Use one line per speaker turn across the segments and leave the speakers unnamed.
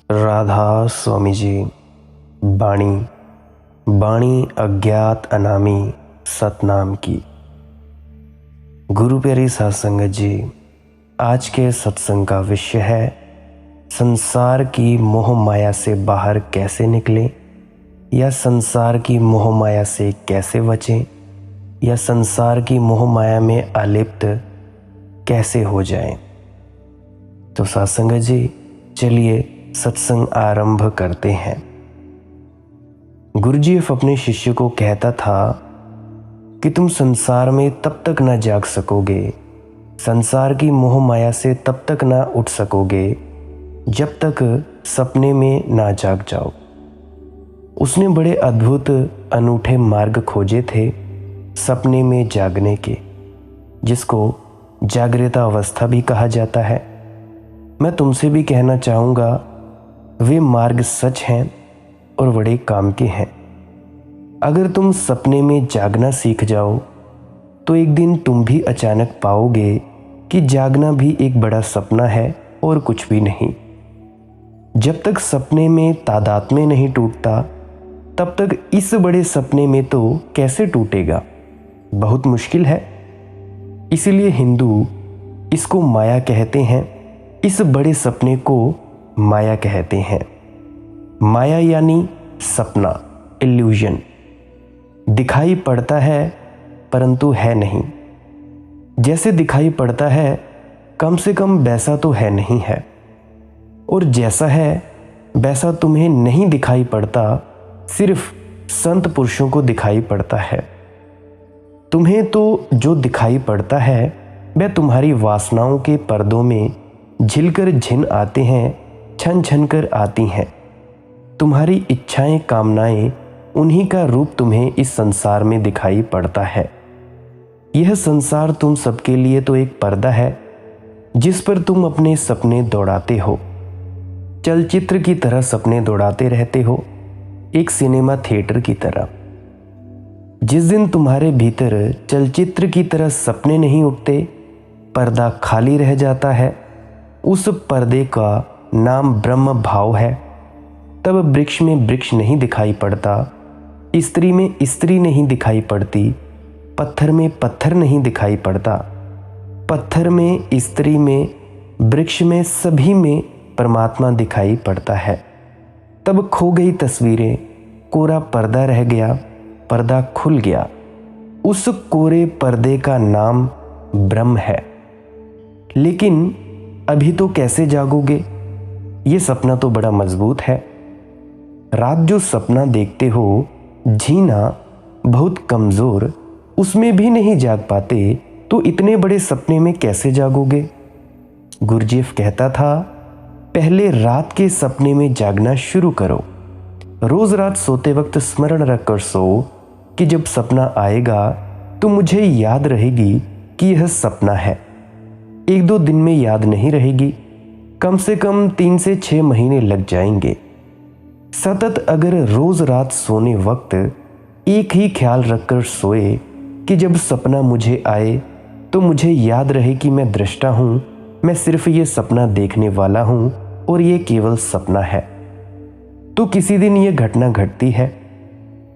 राधा स्वामी जी। बाणी बाणी अज्ञात अनामी सतनाम की। गुरु प्यारी साध संगत जी, आज के सत्संग का विषय है संसार की मोह माया से बाहर कैसे निकलें, या संसार की मोह माया से कैसे बचें, या संसार की मोह माया में आलिप्त कैसे हो जाएं। तो साध संगत जी, चलिए सत्संग आरंभ करते हैं। गुरुजीएफ अपने शिष्य को कहता था कि तुम संसार में तब तक ना जाग सकोगे, संसार की मोह माया से तब तक ना उठ सकोगे जब तक सपने में ना जाग जाओ। उसने बड़े अद्भुत अनूठे मार्ग खोजे थे सपने में जागने के, जिसको जागृत अवस्था भी कहा जाता है। मैं तुमसे भी कहना चाहूँगा, वे मार्ग सच हैं और बड़े काम के हैं। अगर तुम सपने में जागना सीख जाओ तो एक दिन तुम भी अचानक पाओगे कि जागना भी एक बड़ा सपना है और कुछ भी नहीं। जब तक सपने में तादात्म्य नहीं टूटता, तब तक इस बड़े सपने में तो कैसे टूटेगा, बहुत मुश्किल है। इसलिए हिंदू इसको माया कहते हैं, इस बड़े सपने को माया कहते हैं। माया यानी सपना, इल्यूजन। दिखाई पड़ता है परंतु है नहीं। जैसे दिखाई पड़ता है, कम से कम वैसा तो है नहीं है, और जैसा है वैसा तुम्हें नहीं दिखाई पड़ता, सिर्फ संत पुरुषों को दिखाई पड़ता है। तुम्हें तो जो दिखाई पड़ता है वह तुम्हारी वासनाओं के पर्दों में झिलकर झिन आते हैं, छन छन कर आती हैं। तुम्हारी इच्छाएं, कामनाएं, उन्हीं का रूप तुम्हें इस संसार में दिखाई पड़ता है। यह संसार तुम सबके लिए तो एक पर्दा है जिस पर तुम अपने सपने दौड़ाते हो। चलचित्र की तरह सपने दौड़ाते रहते हो, एक सिनेमा थिएटर की तरह। जिस दिन तुम्हारे भीतर चलचित्र की तरह सपने नहीं उठते, पर्दा खाली रह जाता है, उस पर्दे का नाम ब्रह्म भाव है। तब वृक्ष में वृक्ष नहीं दिखाई पड़ता, स्त्री में स्त्री नहीं दिखाई पड़ती, पत्थर में पत्थर नहीं दिखाई पड़ता। पत्थर में, स्त्री में, वृक्ष में, सभी में परमात्मा दिखाई पड़ता है। तब खो गई तस्वीरें, कोरा पर्दा रह गया, पर्दा खुल गया। उस कोरे पर्दे का नाम ब्रह्म है। लेकिन अभी तो कैसे जागोगे? ये सपना तो बड़ा मजबूत है। रात जो सपना देखते हो, जीना बहुत कमज़ोर, उसमें भी नहीं जाग पाते, तो इतने बड़े सपने में कैसे जागोगे? गुरुजीएफ कहता था, पहले रात के सपने में जागना शुरू करो। रोज़ रात सोते वक्त स्मरण रखकर सो कि जब सपना आएगा तो मुझे याद रहेगी कि यह सपना है। एक दो दिन में याद नहीं रहेगी, कम से कम 3 से 6 महीने लग जाएंगे। सतत अगर रोज रात सोने वक्त एक ही ख्याल रखकर सोए कि जब सपना मुझे आए तो मुझे याद रहे कि मैं दृष्टा हूँ, मैं सिर्फ ये सपना देखने वाला हूँ और ये केवल सपना है, तो किसी दिन ये घटना घटती है।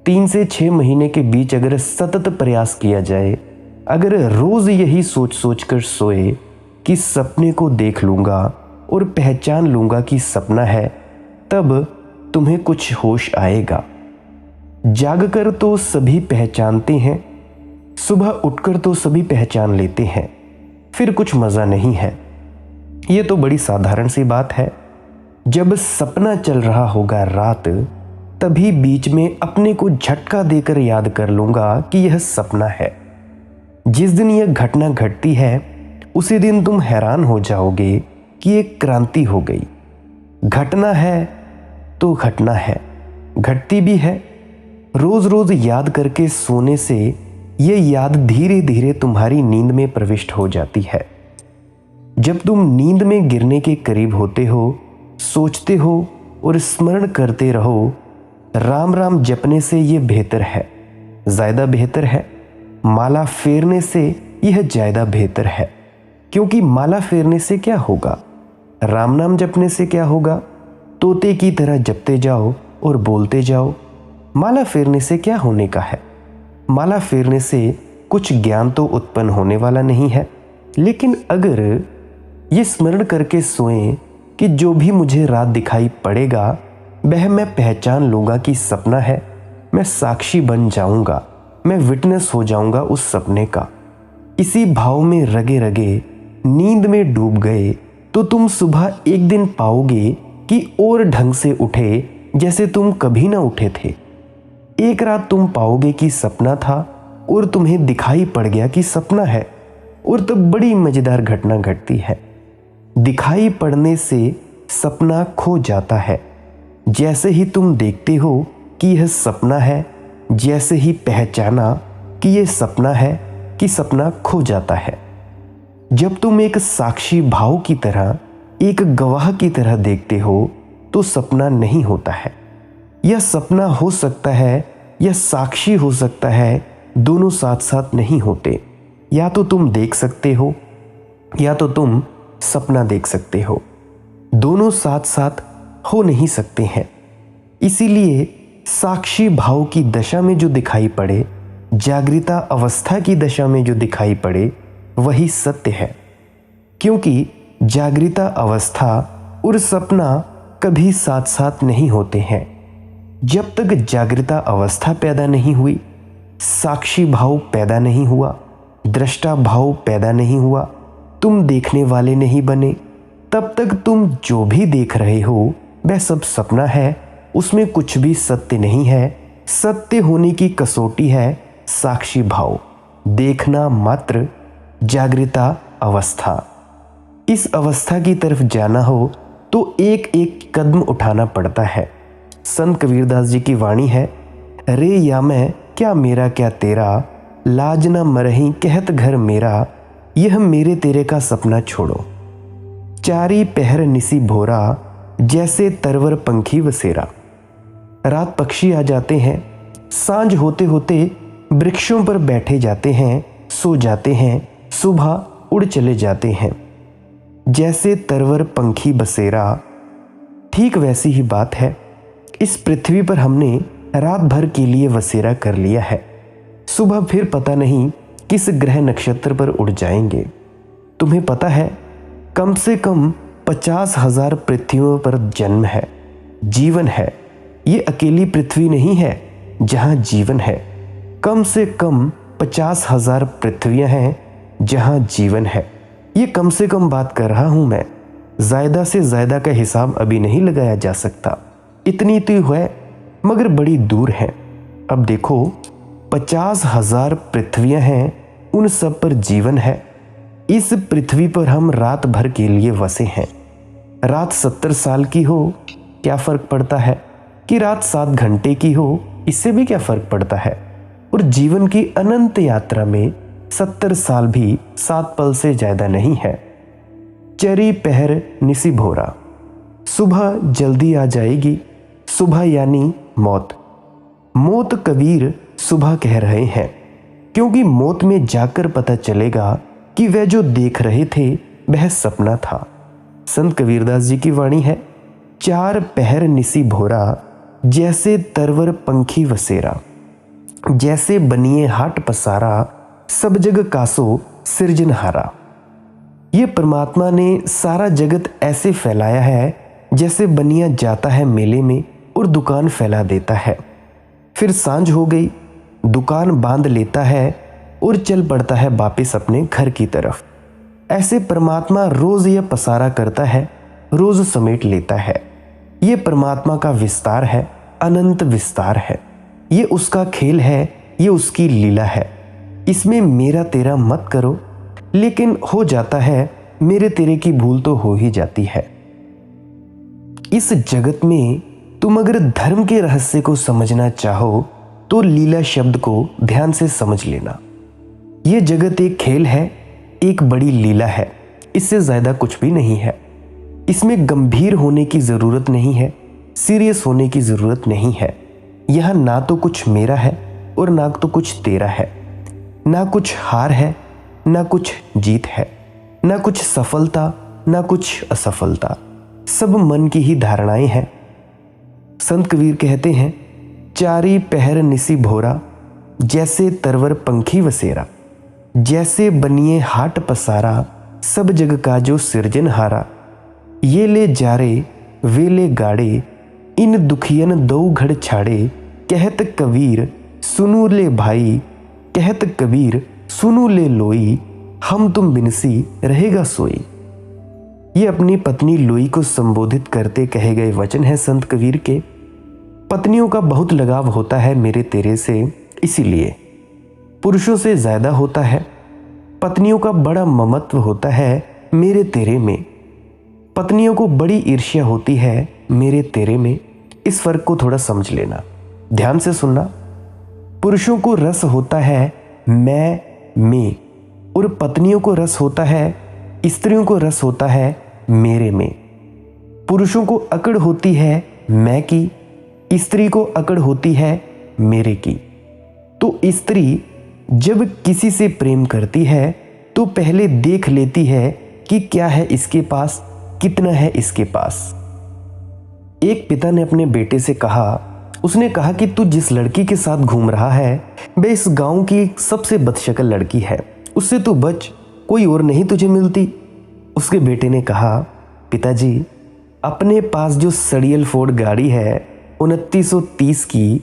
3 से 6 महीने के बीच अगर सतत प्रयास किया जाए, अगर रोज यही सोच सोच कर सोए कि सपने को देख लूँगा और पहचान लूँगा कि सपना है, तब तुम्हें कुछ होश आएगा। जागकर तो सभी पहचानते हैं, सुबह उठकर तो सभी पहचान लेते हैं, फिर कुछ मज़ा नहीं है। ये तो बड़ी साधारण सी बात है। जब सपना चल रहा होगा रात, तभी बीच में अपने को झटका देकर याद कर लूँगा कि यह सपना है। जिस दिन यह घटना घटती है, उसी दिन तुम हैरान हो जाओगे कि एक क्रांति हो गई। घटना है तो घटना है, घटती भी है। रोज रोज याद करके सोने से ये याद धीरे धीरे तुम्हारी नींद में प्रविष्ट हो जाती है। जब तुम नींद में गिरने के करीब होते हो, सोचते हो और स्मरण करते रहो, राम राम जपने से ये बेहतर है, ज़्यादा बेहतर है। माला फेरने से यह ज़्यादा बेहतर है, क्योंकि माला फेरने से क्या होगा, राम नाम जपने से क्या होगा? तोते की तरह जपते जाओ और बोलते जाओ। माला फेरने से क्या होने का है? माला फेरने से कुछ ज्ञान तो उत्पन्न होने वाला नहीं है, लेकिन अगर ये स्मरण करके सोएं कि जो भी मुझे रात दिखाई पड़ेगा वह मैं पहचान लूँगा कि सपना है, मैं साक्षी बन जाऊँगा, मैं विटनेस हो जाऊँगा उस सपने का। इसी भाव में रगे रगे नींद में डूब गए तो तुम सुबह एक दिन पाओगे कि और ढंग से उठे जैसे तुम कभी ना उठे थे। एक रात तुम पाओगे कि सपना था और तुम्हें दिखाई पड़ गया कि सपना है, और तब बड़ी मजेदार घटना घटती है। दिखाई पड़ने से सपना खो जाता है। जैसे ही तुम देखते हो कि यह सपना है, जैसे ही पहचाना कि यह सपना है, कि सपना खो जाता है। जब तुम एक साक्षी भाव की तरह, एक गवाह की तरह देखते हो तो सपना नहीं होता है। यह सपना हो सकता है या साक्षी हो सकता है, दोनों साथ साथ नहीं होते। या तो तुम देख सकते हो या तो तुम सपना देख सकते हो, दोनों साथ साथ हो नहीं सकते हैं। इसीलिए साक्षी भाव की दशा में जो दिखाई पड़े, जागृता अवस्था की दशा में जो दिखाई पड़े, वही सत्य है। क्योंकि जागृता अवस्था और सपना कभी साथ साथ नहीं होते हैं। जब तक जागृता अवस्था पैदा नहीं हुई, साक्षी भाव पैदा नहीं हुआ, दृष्टा भाव पैदा नहीं हुआ, तुम देखने वाले नहीं बने, तब तक तुम जो भी देख रहे हो वह सब सपना है, उसमें कुछ भी सत्य नहीं है। सत्य होने की कसौटी है साक्षी भाव, देखना मात्र, जागृता अवस्था। इस अवस्था की तरफ जाना हो तो एक एक कदम उठाना पड़ता है। संत कबीरदास जी की वाणी है, रे या मैं क्या मेरा क्या तेरा, लाज न मरही कहत घर मेरा, यह मेरे तेरे का सपना छोड़ो। चारी पहर निसी भोरा, जैसे तरवर पंखी वसेरा। रात पक्षी आ जाते हैं, सांझ होते होते वृक्षों पर बैठे जाते हैं, सो जाते हैं, सुबह उड़ चले जाते हैं। जैसे तरवर पंखी बसेरा, ठीक वैसी ही बात है। इस पृथ्वी पर हमने रात भर के लिए बसेरा कर लिया है, सुबह फिर पता नहीं किस ग्रह नक्षत्र पर उड़ जाएंगे। तुम्हें पता है कम से कम 50,000 पृथ्वियों पर जन्म है, जीवन है। ये अकेली पृथ्वी नहीं है जहाँ जीवन है, कम से कम 50,000 पृथ्वियाँ हैं जहाँ जीवन है। ये कम से कम बात कर रहा हूँ मैं, ज़्यादा से ज़्यादा का हिसाब अभी नहीं लगाया जा सकता। इतनी तो है मगर बड़ी दूर है। अब देखो 50,000 पृथ्वियाँ हैं, उन सब पर जीवन है। इस पृथ्वी पर हम रात भर के लिए वसे हैं। रात 70 साल की हो क्या फ़र्क पड़ता है, कि रात 7 घंटे की हो इससे भी क्या फ़र्क पड़ता है। और जीवन की अनंत यात्रा में 70 साल भी 7 पल से ज़्यादा नहीं है। चरी पहर निसी भोरा, सुबह जल्दी आ जाएगी। सुबह यानी मौत। मौत कबीर सुबह कह रहे हैं, क्योंकि मौत में जाकर पता चलेगा कि वह जो देख रहे थे वह सपना था। संत कबीरदास जी की वाणी है, चार पहर निसी भोरा, जैसे तरवर पंखी वसेरा। जैसे बनिए हाट पसारा, सब जग कासो सृजनहारा। ये परमात्मा ने सारा जगत ऐसे फैलाया है जैसे बनिया जाता है मेले में और दुकान फैला देता है। फिर सांझ हो गई, दुकान बांध लेता है और चल पड़ता है वापस अपने घर की तरफ। ऐसे परमात्मा रोज यह पसारा करता है, रोज समेट लेता है। ये परमात्मा का विस्तार है, अनंत विस्तार है। ये उसका खेल है, ये उसकी लीला है। इसमें मेरा तेरा मत करो, लेकिन हो जाता है मेरे तेरे की भूल तो हो ही जाती है। इस जगत में तुम अगर धर्म के रहस्य को समझना चाहो तो लीला शब्द को ध्यान से समझ लेना। यह जगत एक खेल है, एक बड़ी लीला है, इससे ज्यादा कुछ भी नहीं है। इसमें गंभीर होने की जरूरत नहीं है, सीरियस होने की जरूरत नहीं है। यह ना तो कुछ मेरा है और ना तो कुछ तेरा है, ना कुछ हार है ना कुछ जीत है, ना कुछ सफलता ना कुछ असफलता। सब मन की ही धारणाएं हैं, संत कबीर कहते हैं, चारी पहर निसी भोरा, जैसे तरवर पंखी वसेरा, जैसे बनिए हाट पसारा, सब जग का जो सिरजनहारा। ये ले जारे वे ले गाड़े, इन दुखियन दो घड़ छाड़े, कहत कबीर सुनू ले भाई, कहत कबीर सुनू ले लोई, हम तुम बिनसी रहेगा सोई। ये अपनी पत्नी लोई को संबोधित करते कहे गए वचन है संत कबीर के। पत्नियों का बहुत लगाव होता है मेरे तेरे से, इसीलिए पुरुषों से ज्यादा होता है। पत्नियों का बड़ा ममत्व होता है मेरे तेरे में, पत्नियों को बड़ी ईर्ष्या होती है मेरे तेरे में। इस फर्क को थोड़ा समझ लेना, ध्यान से सुनना। पुरुषों को रस होता है मैं में, और पत्नियों को रस होता है, स्त्रियों को रस होता है मेरे में। पुरुषों को अकड़ होती है मैं की, स्त्री को अकड़ होती है मेरे की। तो स्त्री जब किसी से प्रेम करती है तो पहले देख लेती है कि क्या है इसके पास, कितना है इसके पास। एक पिता ने अपने बेटे से कहा, उसने कहा कि तू जिस लड़की के साथ घूम रहा है वह इस गांव की सबसे बदशक्ल लड़की है, उससे तू बच, कोई और नहीं तुझे मिलती। उसके बेटे ने कहा, पिताजी अपने पास जो सड़ियल फोर्ड गाड़ी है 2930 की,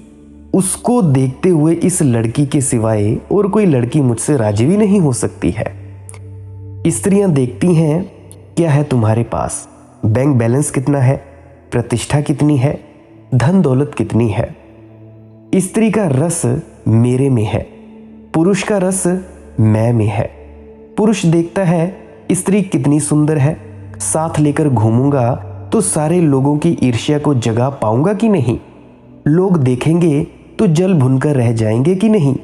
उसको देखते हुए इस लड़की के सिवाय और कोई लड़की मुझसे राजी भी नहीं हो सकती है। स्त्रियां देखती हैं क्या है तुम्हारे पास, बैंक बैलेंस कितना है, प्रतिष्ठा कितनी है, धन दौलत कितनी है। स्त्री का रस मेरे में है, पुरुष का रस मैं में है। पुरुष देखता है स्त्री कितनी सुंदर है, साथ लेकर घूमूंगा तो सारे लोगों की ईर्ष्या को जगा पाऊंगा कि नहीं, लोग देखेंगे तो जल भुनकर रह जाएंगे कि नहीं,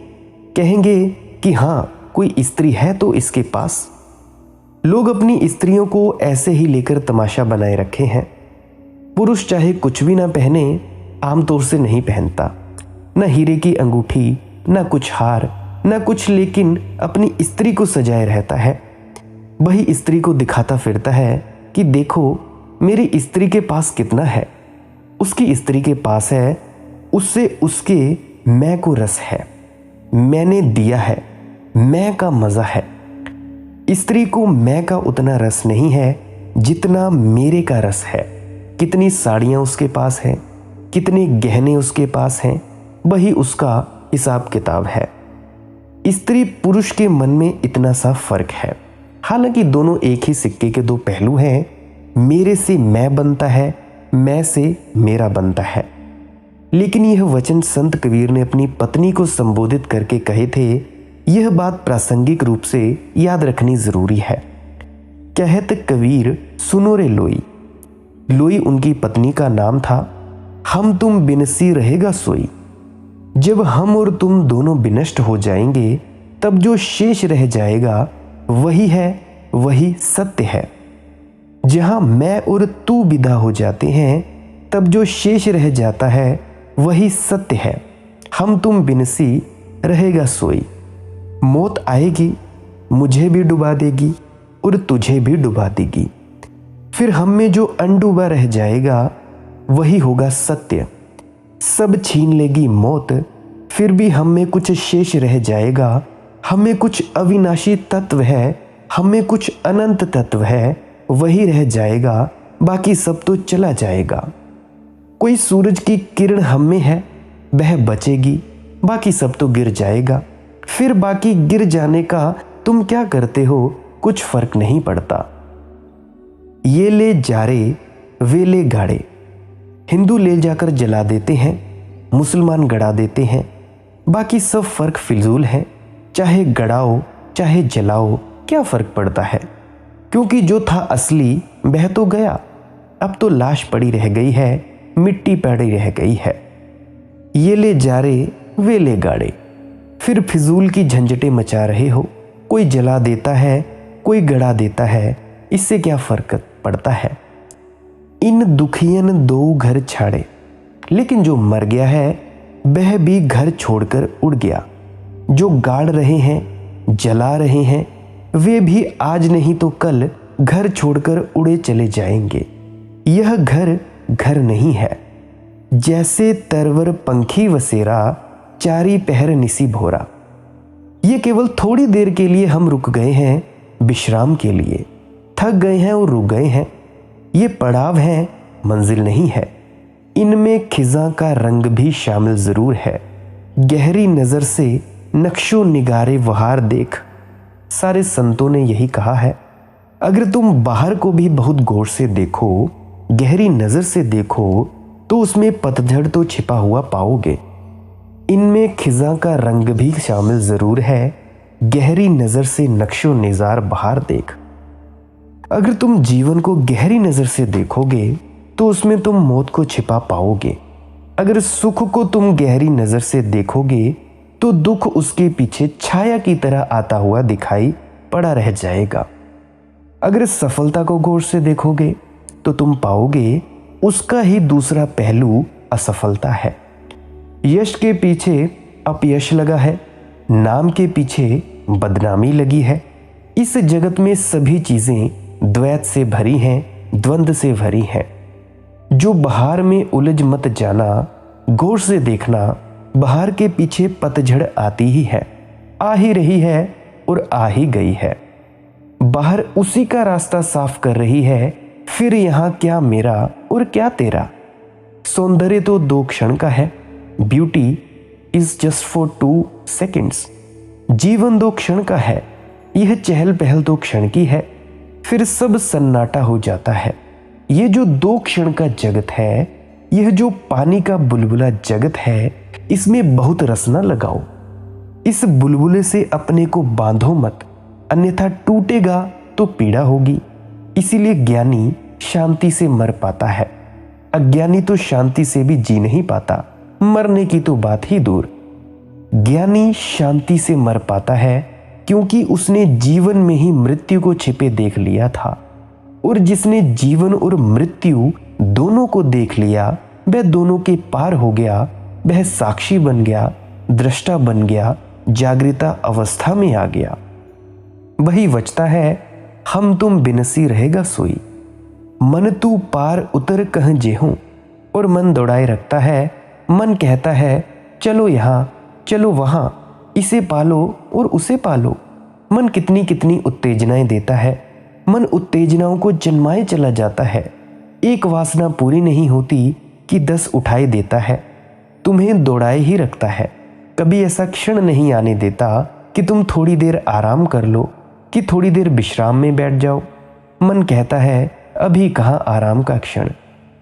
कहेंगे कि हाँ कोई स्त्री है तो इसके पास। लोग अपनी स्त्रियों को ऐसे ही लेकर तमाशा बनाए रखे हैं। पुरुष चाहे कुछ भी ना पहने, आमतौर से नहीं पहनता, न हीरे की अंगूठी, न कुछ हार, न कुछ, लेकिन अपनी स्त्री को सजाए रहता है। वही स्त्री को दिखाता फिरता है कि देखो मेरी स्त्री के पास कितना है, उसकी स्त्री के पास है, उससे उसके मैं को रस है, मैंने दिया है, मैं का मजा है। स्त्री को मैं का उतना रस नहीं है जितना मेरे का रस है। कितनी साड़ियां उसके पास हैं, कितने गहने उसके पास हैं, वही उसका हिसाब किताब है। स्त्री पुरुष के मन में इतना सा फर्क है। हालांकि दोनों एक ही सिक्के के दो पहलू हैं। मेरे से मैं बनता है, मैं से मेरा बनता है। लेकिन यह वचन संत कबीर ने अपनी पत्नी को संबोधित करके कहे थे। यह बात प्रासंगिक रूप से याद रखनी जरूरी है। कहत कबीर सुनो रे लोई, लोई उनकी पत्नी का नाम था। हम तुम बिनसी रहेगा सोई, जब हम और तुम दोनों विनष्ट हो जाएंगे तब जो शेष रह जाएगा वही है, वही सत्य है। जहां मैं और तू विदा हो जाते हैं तब जो शेष रह जाता है वही सत्य है। हम तुम बिनसी रहेगा सोई। मौत आएगी, मुझे भी डुबा देगी और तुझे भी डुबा देगी। फिर हम में जो अनडूबा रह जाएगा वही होगा सत्य। सब छीन लेगी मौत, फिर भी हम में कुछ शेष रह जाएगा। हमें कुछ अविनाशी तत्व है, हमें कुछ अनंत तत्व है, वही रह जाएगा, बाकी सब तो चला जाएगा। कोई सूरज की किरण हम में है, वह बचेगी, बाकी सब तो गिर जाएगा। फिर बाकी गिर जाने का तुम क्या करते हो, कुछ फर्क नहीं पड़ता। ये ले जारे वे ले गाड़े, हिंदू ले जाकर जला देते हैं, मुसलमान गड़ा देते हैं, बाकी सब फर्क फिजूल है। चाहे गड़ाओ चाहे जलाओ, क्या फर्क पड़ता है, क्योंकि जो था असली वह तो गया। अब तो लाश पड़ी रह गई है, मिट्टी पड़ी रह गई है। ये ले जारे वे ले गाड़े, फिर फिजूल की झंझटें मचा रहे हो। कोई जला देता है, कोई गड़ा देता है, इससे क्या फर्क पड़ता है। इन दुखियन दो घर छाड़े, लेकिन जो मर गया है वह भी घर छोड़कर उड़ गया। जो गाड़ रहे हैं, जला रहे हैं, वे भी आज नहीं तो कल घर छोड़कर उड़े चले जाएंगे। यह घर घर नहीं है। जैसे तरवर पंखी वसेरा, चारी पहर निसी भोरा। ये केवल थोड़ी देर के लिए हम रुक गए हैं, विश्राम के लिए। थक गए हैं और रुक गए हैं। ये पड़ाव है, मंजिल नहीं है। इनमें खिज़ां का रंग भी शामिल ज़रूर है। गहरी नज़र से नक्शो निगारे वहार देख। सारे संतों ने यही कहा है। अगर तुम बाहर को भी बहुत गौर से देखो, गहरी नज़र से देखो, तो उसमें पतझड़ तो छिपा हुआ पाओगे। इनमें खिज़ां का रंग भी शामिल ज़रूर है। गहरी नज़र से नक्शो निज़ार बहार देख। अगर तुम जीवन को गहरी नज़र से देखोगे तो उसमें तुम मौत को छिपा पाओगे। अगर सुख को तुम गहरी नज़र से देखोगे तो दुख उसके पीछे छाया की तरह आता हुआ दिखाई पड़ा रह जाएगा। अगर सफलता को गौर से देखोगे तो तुम पाओगे उसका ही दूसरा पहलू असफलता है। यश के पीछे अपयश लगा है, नाम के पीछे बदनामी लगी है। इस जगत में सभी चीज़ें द्वैत से भरी हैं, द्वंद्व से भरी हैं। जो बहार में उलझ मत जाना, गौर से देखना, बहार के पीछे पतझड़ आती ही है, आ ही रही है और आ ही गई है। बाहर उसी का रास्ता साफ कर रही है, फिर यहाँ क्या मेरा और क्या तेरा। सौंदर्य तो 2 क्षण का है। Beauty is just for 2 seconds. जीवन 2 क्षण का है। यह चहल पहल 2 क्षण की है, फिर सब सन्नाटा हो जाता है। ये जो 2 क्षण का जगत है, यह जो पानी का बुलबुला जगत है, इसमें बहुत रस न लगाओ। इस बुलबुले से अपने को बांधो मत, अन्यथा टूटेगा तो पीड़ा होगी। इसीलिए ज्ञानी शांति से मर पाता है। अज्ञानी तो शांति से भी जी नहीं पाता, मरने की तो बात ही दूर। ज्ञानी शांति से मर पाता है क्योंकि उसने जीवन में ही मृत्यु को छिपे देख लिया था। और जिसने जीवन और मृत्यु दोनों को देख लिया, वह दोनों के पार हो गया। वह साक्षी बन गया, दृष्टा बन गया, जागृता अवस्था में आ गया। वही बचता है, हम तुम बिनसी रहेगा सोई। मन तू पार उतर कह जेहूं। और मन दौड़ाए रखता है। मन कहता है चलो यहाँ, चलो वहाँ, इसे पालो और उसे पालो। मन कितनी कितनी उत्तेजनाएं देता है। मन उत्तेजनाओं को जन्माए चला जाता है। एक वासना पूरी नहीं होती कि 10 उठाए देता है। तुम्हें दौड़ाए ही रखता है। कभी ऐसा क्षण नहीं आने देता कि तुम थोड़ी देर आराम कर लो, कि थोड़ी देर विश्राम में बैठ जाओ। मन कहता है अभी कहाँ आराम का क्षण,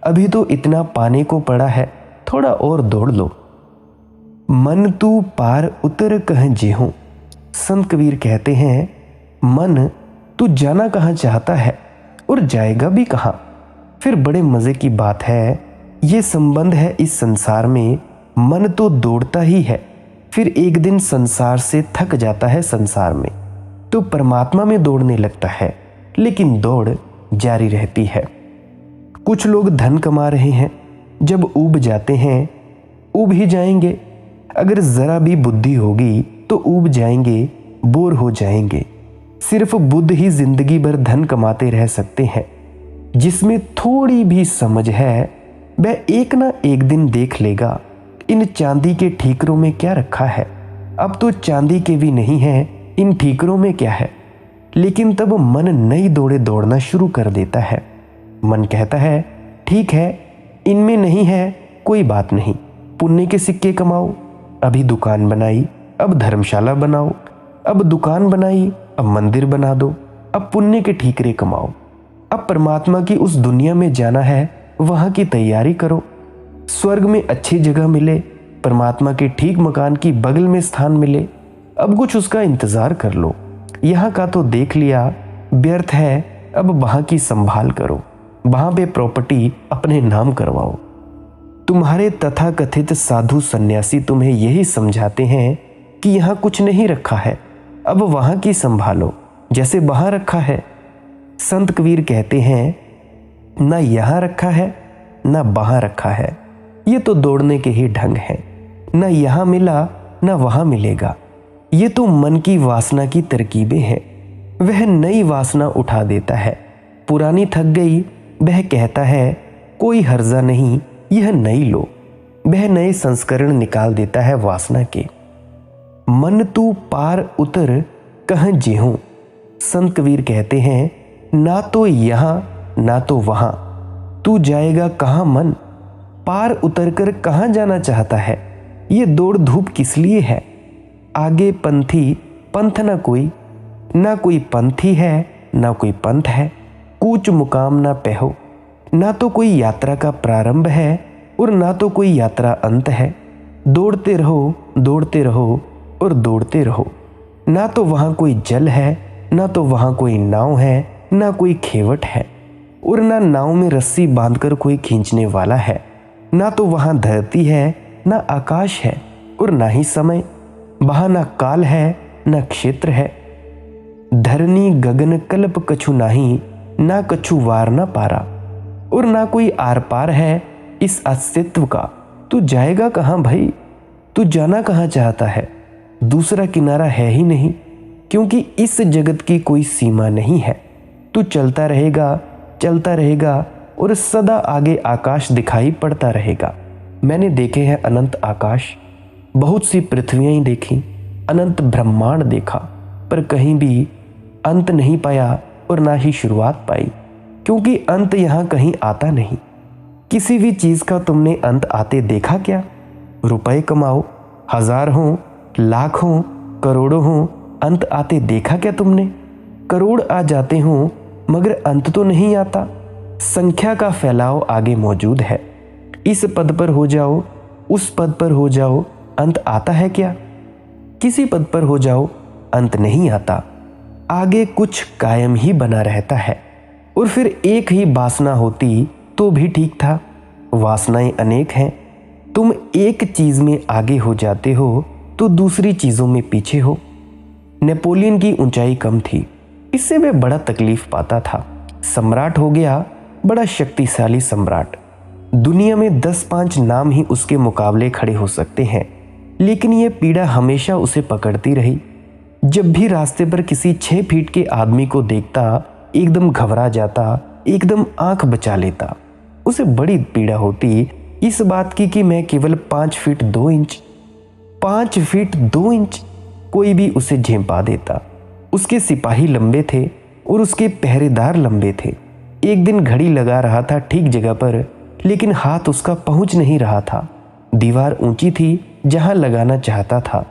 अभी तो इतना पाने को पड़ा है, थोड़ा और दौड़ लो। मन तू पार उतर कह जेहूं। संत कबीर कहते हैं, मन तू जाना कहाँ चाहता है और जाएगा भी कहाँ। फिर बड़े मज़े की बात है, ये संबंध है इस संसार में। मन तो दौड़ता ही है, फिर एक दिन संसार से थक जाता है। संसार में तो परमात्मा में दौड़ने लगता है, लेकिन दौड़ जारी रहती है। कुछ लोग धन कमा रहे हैं, जब ऊब जाते हैं, ऊब ही जाएंगे। अगर ज़रा भी बुद्धि होगी तो ऊब जाएंगे, बोर हो जाएंगे। सिर्फ बुद्ध ही जिंदगी भर धन कमाते रह सकते हैं। जिसमें थोड़ी भी समझ है, वह एक ना एक दिन देख लेगा इन चांदी के ठीकरों में क्या रखा है। अब तो चांदी के भी नहीं है, इन ठीकरों में क्या है। लेकिन तब मन नई दौड़े दौड़ना शुरू कर देता है। मन कहता है ठीक है, इनमें नहीं है, कोई बात नहीं, पुण्य के सिक्के कमाओ। अभी दुकान बनाई, अब धर्मशाला बनाओ। अब दुकान बनाई, अब मंदिर बना दो। अब पुण्य के ठीकरे कमाओ। अब परमात्मा की उस दुनिया में जाना है, वहाँ की तैयारी करो। स्वर्ग में अच्छी जगह मिले, परमात्मा के ठीक मकान की बगल में स्थान मिले, अब कुछ उसका इंतज़ार कर लो। यहाँ का तो देख लिया, व्यर्थ है, अब वहाँ की संभाल करो। वहाँ पे प्रॉपर्टी अपने नाम करवाओ। तुम्हारे तथाकथित साधु सन्यासी तुम्हें यही समझाते हैं कि यहाँ कुछ नहीं रखा है, अब वहाँ की संभालो जैसे वहाँ रखा है। संत कबीर कहते हैं, ना यहाँ रखा है ना वहाँ रखा है, ये तो दौड़ने के ही ढंग हैं। ना यहाँ मिला ना वहाँ मिलेगा, ये तो मन की वासना की तरकीबें हैं। वह नई वासना उठा देता है, पुरानी थक गई, वह कहता है कोई हर्जा नहीं, यह नई लो। वह नए संस्करण निकाल देता है वासना के। मन तू पार उतर कह जेहूं, संत कबीर कहते हैं, ना तो यहाँ ना तो वहां, तू जाएगा कहाँ मन, पार उतर कर कहाँ जाना चाहता है। ये दौड़ धूप किस लिए है, आगे पंथी पंथ ना कोई पंथी है ना कोई पंथ है, कूच मुकाम ना पहो, ना तो कोई यात्रा का प्रारंभ है और ना तो कोई यात्रा अंत है। दौड़ते रहो और दौड़ते रहो, ना तो वहाँ कोई जल है ना तो वहाँ कोई नाव है, ना कोई खेवट है और ना नाव में रस्सी बांधकर कोई खींचने वाला है, ना तो वहाँ धरती है ना आकाश है और ना ही समय, वहाँ ना काल है ना क्षेत्र है। धरनी गगन कल्प कछु नाही, ना कछु वार ना पारा, और ना कोई आर पार है इस अस्तित्व का। तू जाएगा कहाँ भाई, तू जाना कहाँ चाहता है। दूसरा किनारा है ही नहीं, क्योंकि इस जगत की कोई सीमा नहीं है। तू चलता रहेगा और सदा आगे आकाश दिखाई पड़ता रहेगा। मैंने देखे हैं अनंत आकाश, बहुत सी पृथ्वियाँ ही देखी, अनंत ब्रह्मांड देखा, पर कहीं भी अंत नहीं पाया और ना ही शुरुआत पाई, क्योंकि अंत यहाँ कहीं आता नहीं। किसी भी चीज़ का तुमने अंत आते देखा क्या? रुपए कमाओ, 1000 हो, लाख हो, करोड़ों हो, अंत आते देखा क्या तुमने? करोड़ आ जाते हो मगर अंत तो नहीं आता। संख्या का फैलाव आगे मौजूद है। इस पद पर हो जाओ, उस पद पर हो जाओ, अंत आता है क्या? किसी पद पर हो जाओ, अंत नहीं आता। आगे कुछ कायम ही बना रहता है। और फिर एक ही वासना होती तो भी ठीक था। वासनाएं अनेक हैं। तुम एक चीज में आगे हो जाते हो तो दूसरी चीजों में पीछे हो। नेपोलियन की ऊंचाई कम थी, इससे वह बड़ा तकलीफ पाता था। सम्राट हो गया, बड़ा शक्तिशाली सम्राट। दुनिया में 10-5 नाम ही उसके मुकाबले खड़े हो सकते हैं, लेकिन यह पीड़ा हमेशा उसे पकड़ती रही। जब भी रास्ते पर किसी 6 फीट के आदमी को देखता, एकदम घबरा जाता, एकदम आंख बचा लेता। उसे बड़ी पीड़ा होती इस बात की कि मैं केवल 5 फीट 2 इंच, कोई भी उसे झेंपा देता। उसके सिपाही लंबे थे और उसके पहरेदार लंबे थे। एक दिन घड़ी लगा रहा था ठीक जगह पर, लेकिन हाथ उसका पहुंच नहीं रहा था। दीवार ऊंची थी जहां लगाना चाहता था,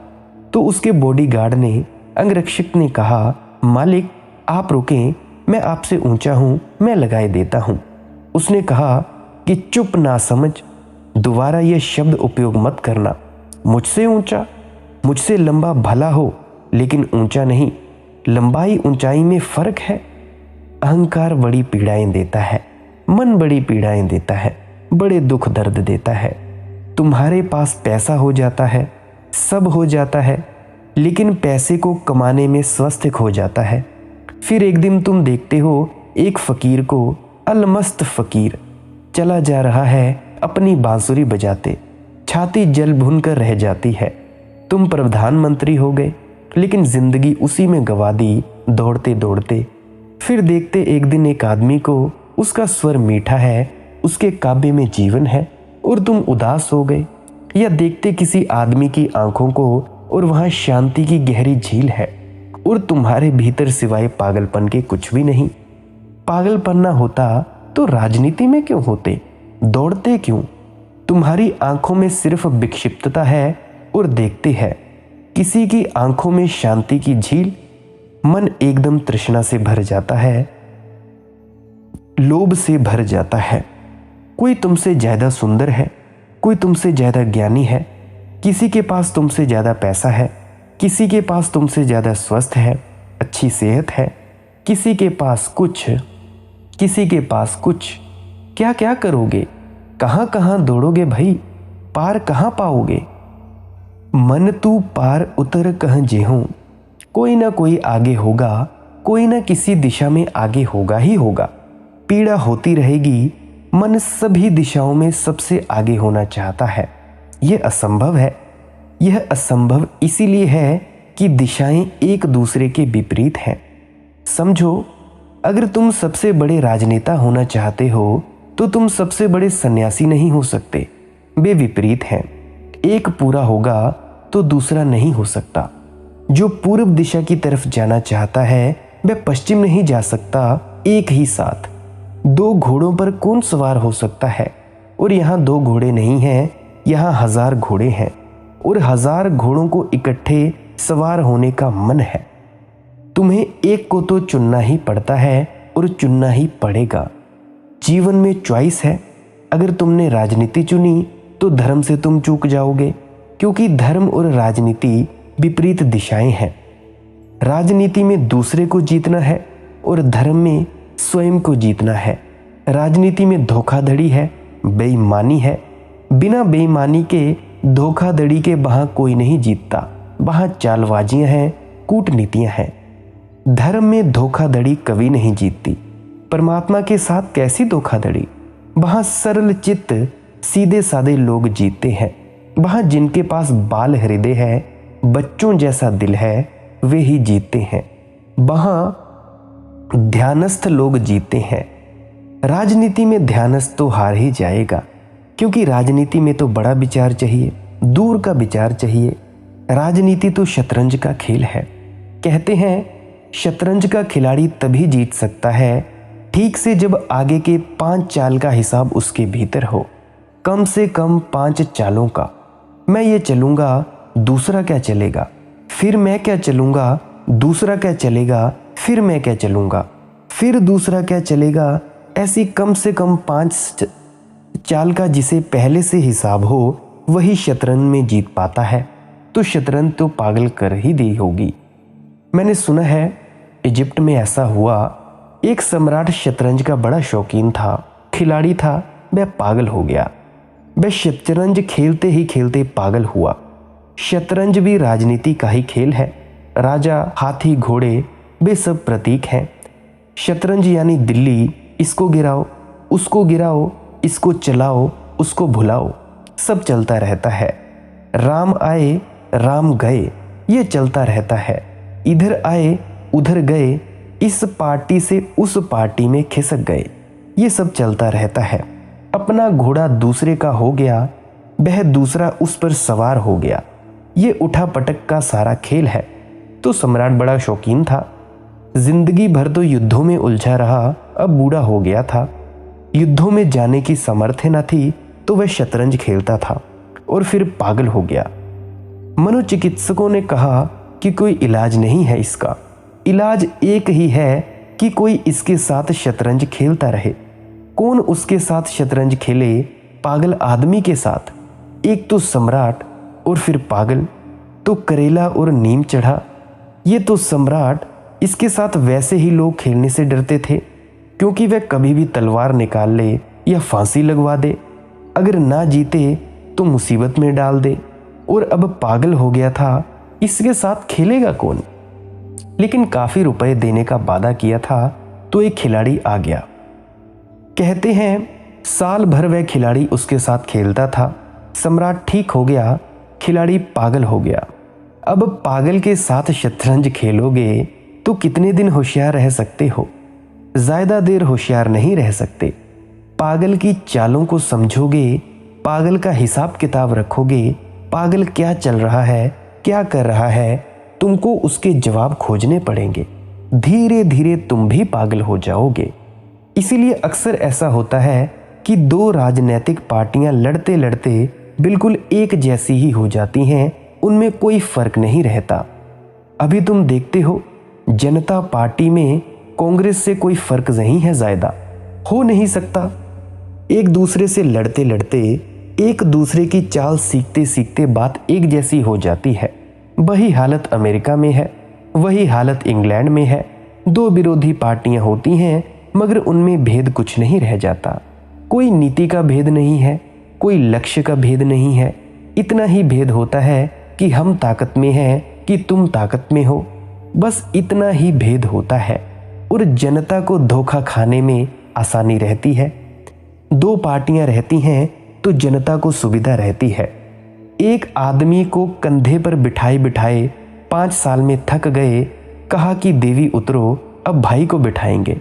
तो उसके बॉडीगार्ड ने, अंगरक्षक ने कहा, मालिक आप रुकें, मैं आपसे ऊंचा हूं, मैं लगाए देता हूं। उसने कहा कि चुप ना समझ, दोबारा यह शब्द उपयोग मत करना। मुझसे ऊंचा, मुझसे लंबा भला हो, लेकिन ऊंचा नहीं। लंबाई ऊंचाई में फर्क है। अहंकार बड़ी पीड़ाएं देता है, मन बड़ी पीड़ाएं देता है, बड़े दुख दर्द देता है। तुम्हारे पास पैसा हो जाता है, सब हो जाता है, लेकिन पैसे को कमाने में स्वास्थ्य खो जाता है। फिर एक दिन तुम देखते हो एक फकीर को, अलमस्त फकीर, चला जा रहा है अपनी बांसुरी बजाते, छाती जल भुन कर रह जाती है। तुम प्रधानमंत्री हो गए, लेकिन जिंदगी उसी में गवा दी दौड़ते दौड़ते। फिर देखते एक दिन एक आदमी को, उसका स्वर मीठा है, उसके काव्य में जीवन है, और तुम उदास हो गए। या देखते किसी आदमी की आंखों को और वहां शांति की गहरी झील है, और तुम्हारे भीतर सिवाय पागलपन के कुछ भी नहीं। पागलपन ना होता तो राजनीति में क्यों होते, दौड़ते क्यों? तुम्हारी आंखों में सिर्फ विक्षिप्तता है और देखते हैं किसी की आंखों में शांति की झील। मन एकदम तृष्णा से भर जाता है, लोभ से भर जाता है। कोई तुमसे ज्यादा सुंदर है, कोई तुमसे ज्यादा ज्ञानी है, किसी के पास तुमसे ज्यादा पैसा है, किसी के पास तुमसे ज्यादा स्वस्थ है, अच्छी सेहत है, किसी के पास कुछ, किसी के पास कुछ। क्या क्या करोगे, कहां कहां दौड़ोगे भाई, पार कहां पाओगे? मन तू पार उतर कह जेहूं, कोई ना कोई आगे होगा, कोई ना किसी दिशा में आगे होगा ही होगा। पीड़ा होती रहेगी, मन सभी दिशाओं में सबसे आगे होना चाहता है। यह असंभव है। यह असंभव इसीलिए है कि दिशाएं एक दूसरे के विपरीत हैं। समझो, अगर तुम सबसे बड़े राजनेता होना चाहते हो तो तुम सबसे बड़े सन्यासी नहीं हो सकते। वे विपरीत हैं। एक पूरा होगा तो दूसरा नहीं हो सकता। जो पूर्व दिशा की तरफ जाना चाहता है वह पश्चिम नहीं जा सकता एक ही साथ। दो घोड़ों पर कौन सवार हो सकता है? और यहाँ दो घोड़े नहीं हैं, यहाँ 1000 घोड़े हैं और 1000 घोड़ों को इकट्ठे सवार होने का मन है। तुम्हें एक को तो चुनना ही पड़ता है और चुनना ही पड़ेगा। जीवन में चॉइस है। अगर तुमने राजनीति चुनी तो धर्म से तुम चूक जाओगे, क्योंकि धर्म और राजनीति विपरीत दिशाएं हैं। राजनीति में दूसरे को जीतना है और धर्म में स्वयं को जीतना है। राजनीति में धोखाधड़ी है, बेईमानी है। बिना बेईमानी के, धोखाधड़ी के वहां कोई नहीं जीतता। वहां चालबाजियां हैं, कूटनीतियां हैं। धर्म में धोखाधड़ी कभी नहीं जीतती। परमात्मा के साथ कैसी धोखाधड़ी? वहां सरल चित्त सीधे साधे लोग जीतते हैं। वहां जिनके पास बाल हृदय है, बच्चों जैसा दिल है, वे ही जीतते हैं। वहां ध्यानस्थ लोग जीतते हैं। राजनीति में ध्यानस्थ तो हार ही जाएगा, क्योंकि राजनीति में तो बड़ा विचार चाहिए, दूर का विचार चाहिए। राजनीति तो शतरंज का खेल है। कहते हैं शतरंज का खिलाड़ी तभी जीत सकता है ठीक से जब आगे के 5 चाल का हिसाब उसके भीतर हो। कम से कम 5 चालों का। मैं ये चलूंगा, दूसरा क्या चलेगा, फिर मैं क्या चलूंगा, दूसरा क्या चलेगा, फिर मैं क्या चलूंगा, फिर दूसरा क्या चलेगा। ऐसी कम से कम 5 चाल का जिसे पहले से हिसाब हो वही शतरंज में जीत पाता है। तो शतरंज तो पागल कर ही दी होगी। मैंने सुना है इजिप्ट में ऐसा हुआ। एक सम्राट शतरंज का बड़ा शौकीन था, खिलाड़ी था। वह पागल हो गया। वह शतरंज खेलते ही खेलते पागल हुआ। शतरंज भी राजनीति का ही खेल है। राजा, हाथी, घोड़े वे सब प्रतीक हैं। शतरंज यानी दिल्ली, इसको गिराओ, उसको गिराओ, इसको चलाओ, उसको भुलाओ, सब चलता रहता है। राम आए, राम गए, ये चलता रहता है। इधर आए, उधर गए, इस पार्टी से उस पार्टी में खिसक गए, ये सब चलता रहता है। अपना घोड़ा दूसरे का हो गया, वह दूसरा उस पर सवार हो गया। ये उठा पटक का सारा खेल है। तो सम्राट बड़ा शौकीन था। जिंदगी भर तो युद्धों में उलझा रहा, अब बूढ़ा हो गया था। युद्धों में जाने की सामर्थ्य न थी, तो वह शतरंज खेलता था और फिर पागल हो गया। मनोचिकित्सकों ने कहा कि कोई इलाज नहीं है इसका। इलाज एक ही है कि कोई इसके साथ शतरंज खेलता रहे। कौन उसके साथ शतरंज खेले? पागल आदमी के साथ। एक तो सम्राट और फिर पागल, तो करेला और नीम चढ़ा। ये तो सम्राट, इसके साथ वैसे ही लोग खेलने से डरते थे, क्योंकि वह कभी भी तलवार निकाल ले या फांसी लगवा दे। अगर ना जीते तो मुसीबत में डाल दे। और अब पागल हो गया था, इसके साथ खेलेगा कौन? लेकिन काफी रुपए देने का वादा किया था, तो एक खिलाड़ी आ गया। कहते हैं साल भर वह खिलाड़ी उसके साथ खेलता था। सम्राट ठीक हो गया, खिलाड़ी पागल हो गया। अब पागल के साथ शतरंज खेलोगे तो कितने दिन होशियार रह सकते हो? ज्यादा देर होशियार नहीं रह सकते। पागल की चालों को समझोगे, पागल का हिसाब किताब रखोगे, पागल क्या चल रहा है, क्या कर रहा है, तुमको उसके जवाब खोजने पड़ेंगे। धीरे धीरे तुम भी पागल हो जाओगे। इसीलिए अक्सर ऐसा होता है कि 2 राजनीतिक पार्टियां लड़ते लड़ते बिल्कुल एक जैसी ही हो जाती हैं, उनमें कोई फर्क नहीं रहता। अभी तुम देखते हो जनता पार्टी में कांग्रेस से कोई फर्क नहीं है, ज्यादा हो नहीं सकता। एक दूसरे से लड़ते लड़ते, एक दूसरे की चाल सीखते सीखते बात एक जैसी हो जाती है। वही हालत अमेरिका में है, वही हालत इंग्लैंड में है। 2 विरोधी पार्टियां होती हैं, मगर उनमें भेद कुछ नहीं रह जाता। कोई नीति का भेद नहीं है, कोई लक्ष्य का भेद नहीं है। इतना ही भेद होता है कि हम ताकत में हैं कि तुम ताकत में हो, बस इतना ही भेद होता है। और जनता को धोखा खाने में आसानी रहती है। 2 पार्टियां रहती हैं तो जनता को सुविधा रहती है। एक आदमी को कंधे पर बिठाए बिठाए 5 साल में थक गए, कहा कि देवी उतरो, अब भाई को बिठाएंगे।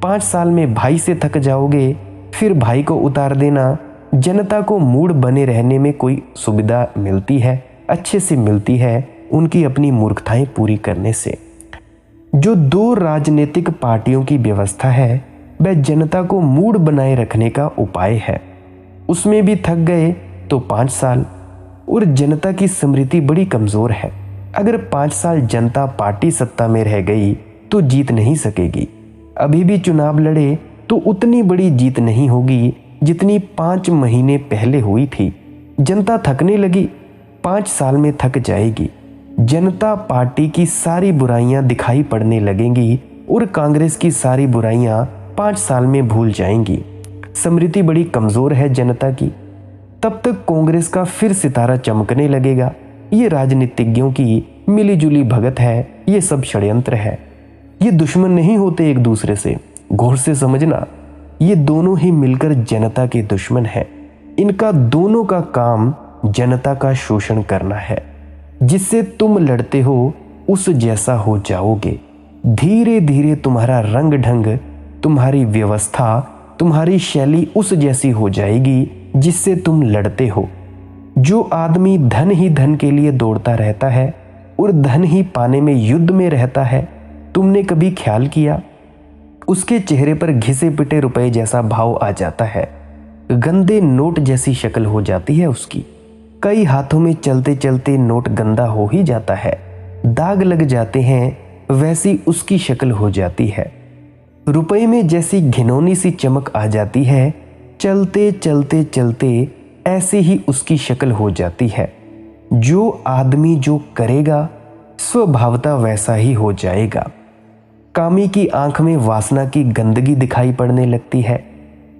5 साल में भाई से थक जाओगे, फिर भाई को उतार देना, जनता को मूड बने रहने में कोई सुविधा मिलती है, अच्छे से मिलती है, उनकी अपनी मूर्खताएं पूरी करने से। जो दो राजनीतिक पार्टियों की व्यवस्था है वह जनता को मूड बनाए रखने का उपाय है। उसमें भी थक गए तो 5 साल, और जनता की स्मृति बड़ी कमज़ोर है। अगर 5 साल जनता पार्टी सत्ता में रह गई तो जीत नहीं सकेगी। अभी भी चुनाव लड़े तो उतनी बड़ी जीत नहीं होगी जितनी 5 महीने पहले हुई थी। जनता थकने लगी, 5 साल में थक जाएगी। जनता पार्टी की सारी बुराइयां दिखाई पड़ने लगेंगी और कांग्रेस की सारी बुराइयां 5 साल में भूल जाएंगी। स्मृति बड़ी कमज़ोर है जनता की। तब तक कांग्रेस का फिर सितारा चमकने लगेगा। ये राजनीतिज्ञों की मिलीजुली भगत है, ये सब षड्यंत्र है। ये दुश्मन नहीं होते एक दूसरे से, गौर से समझना। ये दोनों ही मिलकर जनता के दुश्मन हैं। इनका दोनों का काम जनता का शोषण करना है। जिससे तुम लड़ते हो उस जैसा हो जाओगे। धीरे धीरे तुम्हारा रंग ढंग, तुम्हारी व्यवस्था, तुम्हारी शैली उस जैसी हो जाएगी जिससे तुम लड़ते हो। जो आदमी धन ही धन के लिए दौड़ता रहता है और धन ही पाने में युद्ध में रहता है, तुमने कभी ख्याल किया? उसके चेहरे पर घिसे पिटे रुपए जैसा भाव आ जाता है। गंदे नोट जैसी शक्ल हो जाती है उसकी। कई हाथों में चलते चलते नोट गंदा हो ही जाता है, दाग लग जाते हैं, वैसी उसकी शक्ल हो जाती है। रुपए में जैसी घिनौनी सी चमक आ जाती है, चलते चलते चलते ऐसे ही उसकी शक्ल हो जाती है। जो आदमी जो करेगा स्वभावतः वैसा ही हो जाएगा। कामी की आंख में वासना की गंदगी दिखाई पड़ने लगती है।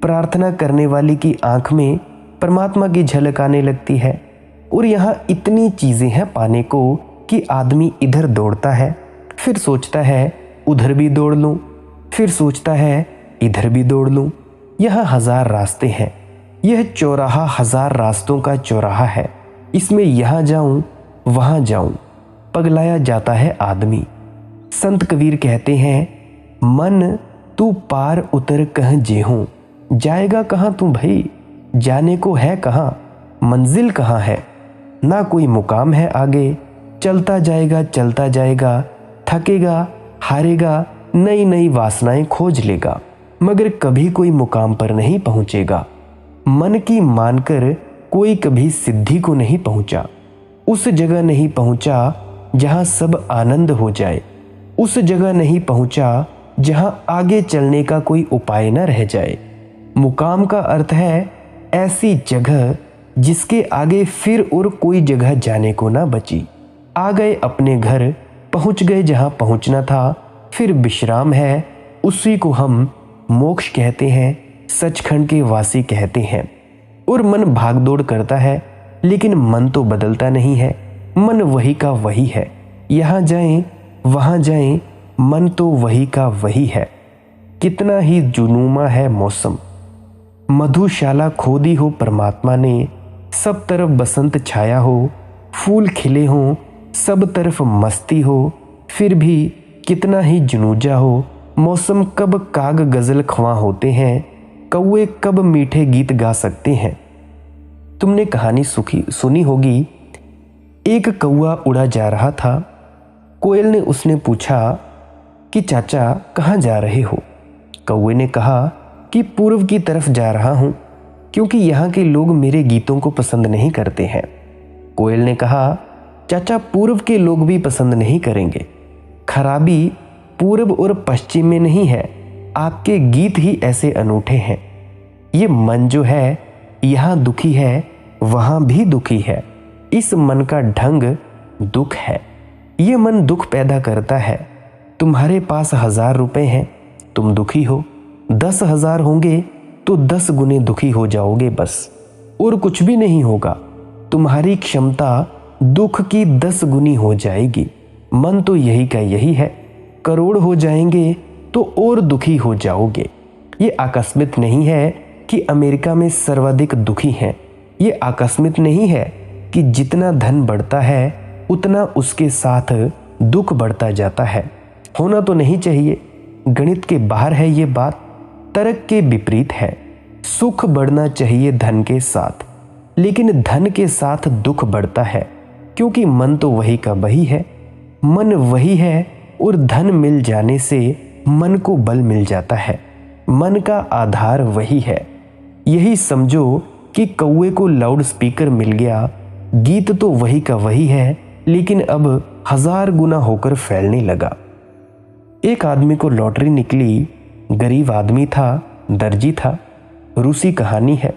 प्रार्थना करने वाली की आंख में परमात्मा की झलक आने लगती है। और यहाँ इतनी चीज़ें हैं पाने को कि आदमी इधर दौड़ता है, फिर सोचता है उधर भी दौड़ लूँ, फिर सोचता है इधर भी दौड़ लूँ। यहाँ 1000 रास्ते हैं। यह चौराहा 1000 रास्तों का चौराहा है। इसमें यहाँ जाऊँ वहाँ जाऊँ, पगलाया जाता है आदमी। संत कबीर कहते हैं, मन तू पार उतर कह जेहूँ। जाएगा कहाँ तू भाई, जाने को है कहाँ, मंजिल कहाँ है, ना कोई मुकाम है आगे। चलता जाएगा, थकेगा, हारेगा, नई नई वासनाएं खोज लेगा, मगर कभी कोई मुकाम पर नहीं पहुंचेगा। मन की मानकर कोई कभी सिद्धि को नहीं पहुंचा। उस जगह नहीं पहुंचा जहां सब आनंद हो जाए। उस जगह नहीं पहुंचा जहां आगे चलने का कोई उपाय न रह जाए। मुकाम का अर्थ है ऐसी जगह जिसके आगे फिर और कोई जगह जाने को ना बची। आ गए अपने घर, पहुंच गए जहां पहुंचना था, फिर विश्राम है, उसी को हम मोक्ष कहते हैं, सचखंड के वासी कहते हैं। और मन भागदौड़ करता है, लेकिन मन तो बदलता नहीं है। मन वही का वही है। यहाँ जाएं वहाँ जाएं, मन तो वही का वही है। कितना ही जुनूमा है मौसम। मधुशाला खोदी हो परमात्मा ने, सब तरफ बसंत छाया हो, फूल खिले हों, सब तरफ मस्ती हो, फिर भी कितना ही जुनूजा हो। मौसम कब काग गजल ख्वां होते हैं, कौवे कब मीठे गीत गा सकते हैं। तुमने कहानी सुनी होगी। एक कौवा उड़ा जा रहा था। कोयल ने उसने पूछा कि चाचा कहाँ जा रहे हो। कौवे ने कहा कि पूर्व की तरफ जा रहा हूँ, क्योंकि यहाँ के लोग मेरे गीतों को पसंद नहीं करते हैं। कोयल ने कहा, चाचा पूर्व के लोग भी पसंद नहीं करेंगे। खराबी पूर्व और पश्चिम में नहीं है, आपके गीत ही ऐसे अनूठे हैं। ये मन जो है यहाँ दुखी है, वहाँ भी दुखी है। इस मन का ढंग दुख है। ये मन दुख पैदा करता है। तुम्हारे पास 1000 रुपए हैं, तुम दुखी हो। 10,000 होंगे तो 10 गुने दुखी हो जाओगे बस, और कुछ भी नहीं होगा। तुम्हारी क्षमता दुख की 10 गुनी हो जाएगी। मन तो यही का यही है। करोड़ हो जाएंगे तो और दुखी हो जाओगे। ये आकस्मिक नहीं है कि अमेरिका में सर्वाधिक दुखी हैं। ये आकस्मिक नहीं है कि जितना धन बढ़ता है उतना उसके साथ दुख बढ़ता जाता है। होना तो नहीं चाहिए, गणित के बाहर है ये बात, तर्क के विपरीत है। सुख बढ़ना चाहिए धन के साथ, लेकिन धन के साथ दुख बढ़ता है, क्योंकि मन तो वही का वही है। मन वही है और धन मिल जाने से मन को बल मिल जाता है। मन का आधार वही है। यही समझो कि कौवे को लाउड स्पीकर मिल गया। गीत तो वही का वही है, लेकिन अब 1000 गुना होकर फैलने लगा। एक आदमी को लॉटरी निकली। गरीब आदमी था, दर्जी था। रूसी कहानी है।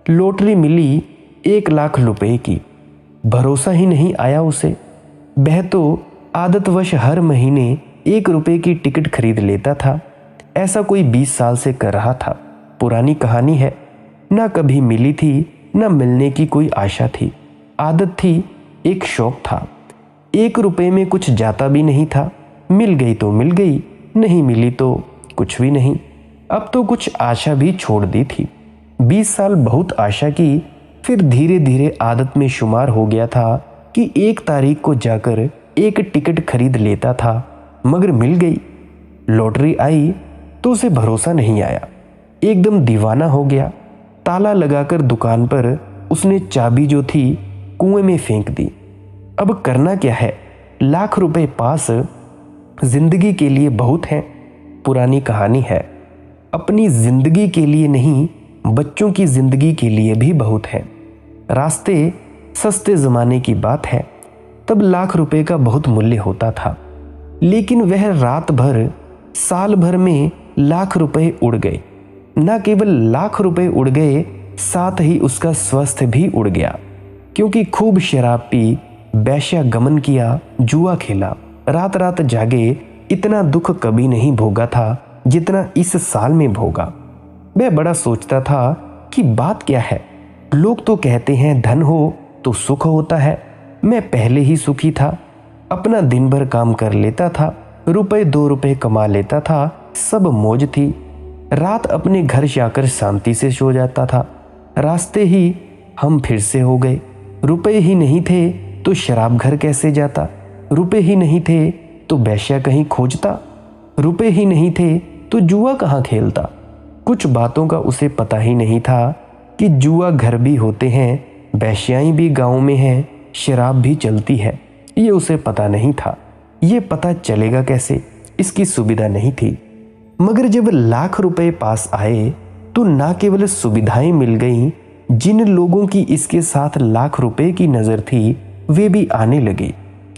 लॉटरी मिली 1 लाख रुपए की। भरोसा ही नहीं आया उसे। वह तो आदतवश हर महीने 1 रुपए की टिकट खरीद लेता था। ऐसा कोई 20 साल से कर रहा था। पुरानी कहानी है। ना कभी मिली थी, ना मिलने की कोई आशा थी। आदत थी, एक शौक था। 1 रुपए में कुछ जाता भी नहीं था। मिल गई तो मिल गई, नहीं मिली तो कुछ भी नहीं। अब तो कुछ आशा भी छोड़ दी थी। 20 साल बहुत आशा की, फिर धीरे धीरे आदत में शुमार हो गया था कि 1 तारीख को जाकर 1 टिकट खरीद लेता था, मगर मिल गई। लॉटरी आई तो उसे भरोसा नहीं आया। एकदम दीवाना हो गया। ताला लगाकर दुकान पर उसने चाबी जो थी कुएं में फेंक दी। अब करना क्या है? लाख रुपए पास जिंदगी के लिए बहुत हैं। पुरानी कहानी है। अपनी जिंदगी के लिए नहीं, बच्चों की जिंदगी के लिए भी बहुत है। रास्ते सस्ते जमाने की बात है। तब लाख रुपए का बहुत मूल्य होता था, लेकिन वह रात भर, साल भर में लाख रुपए उड़ गए। न केवल लाख रुपए उड़ गए, साथ ही उसका स्वास्थ्य भी उड़ गया, क्योंकि खूब शराब पी, वैश्या गमन किया, जुआ खेला, रात रात जागे। इतना दुख कभी नहीं भोगा था जितना इस साल में भोगा। वह बड़ा सोचता था कि बात क्या है। लोग तो कहते हैं धन हो तो सुख होता है। मैं पहले ही सुखी था। अपना दिन भर काम कर लेता था, रुपए 2 रुपए कमा लेता था, सब मौज थी। रात अपने घर जाकर शांति से सो जाता था। रास्ते ही हम फिर से हो गए। रुपए ही नहीं थे तो शराब घर कैसे जाता? रुपए ही नहीं थे तो वैश्या कहीं खोजता? रुपए ही नहीं थे तो जुआ कहाँ खेलता? कुछ बातों का उसे पता ही नहीं था कि जुआ घर भी होते हैं, वैश्याएं भी गाँव में हैं, शराब भी चलती है। ये उसे पता नहीं था। ये पता चलेगा कैसे? इसकी सुविधा नहीं थी। मगर जब लाख रुपए पास आए तो ना केवल सुविधाएं मिल गईं, जिन लोगों की इसके साथ लाख रुपए की नज़र थी वे भी आने लगे।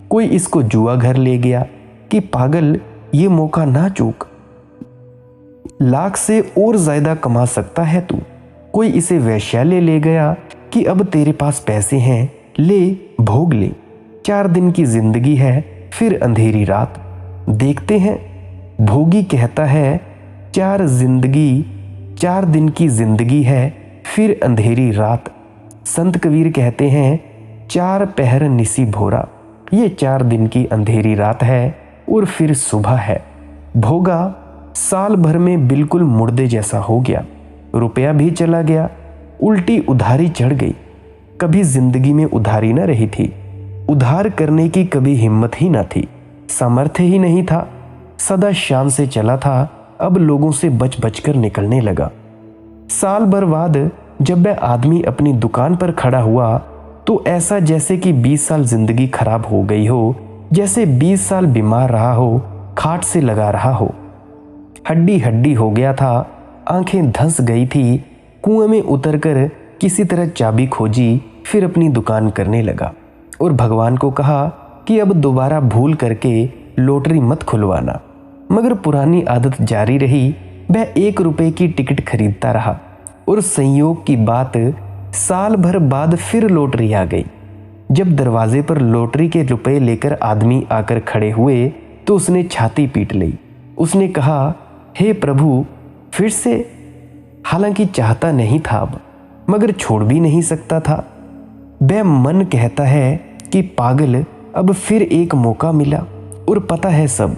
कोई इसको जुआ घर ले गया कि पागल, ये मौका ना चूक, लाख से और ज्यादा कमा सकता है तू। कोई इसे वैश्यालय ले गया कि अब तेरे पास पैसे हैं, ले भोग ले। 4 दिन की जिंदगी है, फिर अंधेरी रात। देखते हैं, भोगी कहता है 4 दिन की जिंदगी है, फिर अंधेरी रात। संत कबीर कहते हैं 4 पहर निसी भोरा। ये 4 दिन की अंधेरी रात है और फिर सुबह है। भोगा साल भर में बिल्कुल मुर्दे जैसा हो गया। रुपया भी चला गया, उल्टी उधारी चढ़ गई। कभी जिंदगी में उधारी न रही थी। उधार करने की कभी हिम्मत ही न थी, सामर्थ्य ही नहीं था। सदा शान से चला था, अब लोगों से बच बच कर निकलने लगा। साल भर बाद जब वह आदमी अपनी दुकान पर खड़ा हुआ तो ऐसा जैसे कि 20 साल जिंदगी खराब हो गई हो, जैसे 20 साल बीमार रहा हो, खाट से लगा रहा हो। हड्डी हड्डी हो गया था, आंखें धंस गई थी। कुएं में उतरकर किसी तरह चाबी खोजी, फिर अपनी दुकान करने लगा और भगवान को कहा कि अब दोबारा भूल करके लॉटरी मत खुलवाना। मगर पुरानी आदत जारी रही। वह 1 रुपए की टिकट खरीदता रहा और संयोग की बात, साल भर बाद फिर लॉटरी आ गई। जब दरवाजे पर लॉटरी के रुपए लेकर आदमी आकर खड़े हुए तो उसने छाती पीट ली। उसने कहा, हे प्रभु, फिर से। हालांकि चाहता नहीं था अब, मगर छोड़ भी नहीं सकता था। वह मन कहता है कि पागल, अब फिर एक मौका मिला और पता है सब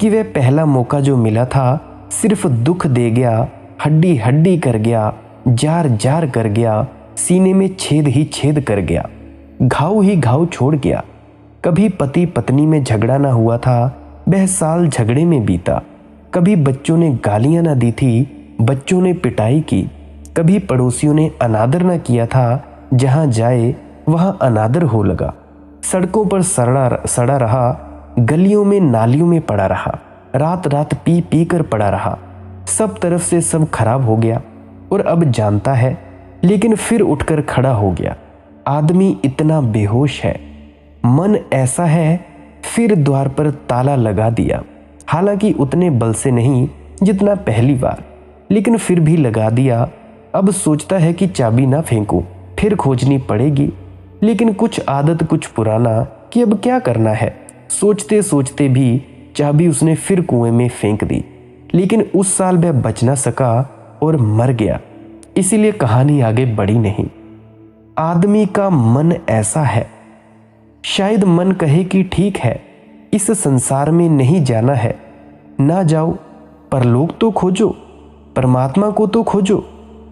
कि वह पहला मौका जो मिला था सिर्फ दुख दे गया, हड्डी हड्डी कर गया, जार जार कर गया, सीने में छेद ही छेद कर गया, घाव ही घाव छोड़ गया। कभी पति पत्नी में झगड़ा ना हुआ था, वह साल झगड़े में बीता। कभी बच्चों ने गालियां ना दी थी, बच्चों ने पिटाई की। कभी पड़ोसियों ने अनादर न किया था, जहां जाए वहां अनादर हो लगा। सड़कों पर सड़ा रहा, गलियों में नालियों में पड़ा रहा, रात रात पी पी कर पड़ा रहा। सब तरफ से सब खराब हो गया और अब जानता है, लेकिन फिर उठकर खड़ा हो गया। आदमी इतना बेहोश है, मन ऐसा है, फिर द्वार पर ताला लगा दिया। हालांकि उतने बल से नहीं जितना पहली बार, लेकिन फिर भी लगा दिया। अब सोचता है कि चाबी ना फेंकूं, फिर खोजनी पड़ेगी, लेकिन कुछ आदत कुछ पुराना कि अब क्या करना है। सोचते सोचते भी चाबी उसने फिर कुएं में फेंक दी, लेकिन उस साल वह बच ना सका और मर गया। इसीलिए कहानी आगे बढ़ी नहीं। आदमी का मन ऐसा है। शायद मन कहे कि ठीक है, इस संसार में नहीं जाना है, ना जाओ, परलोक तो खोजो, परमात्मा को तो खोजो।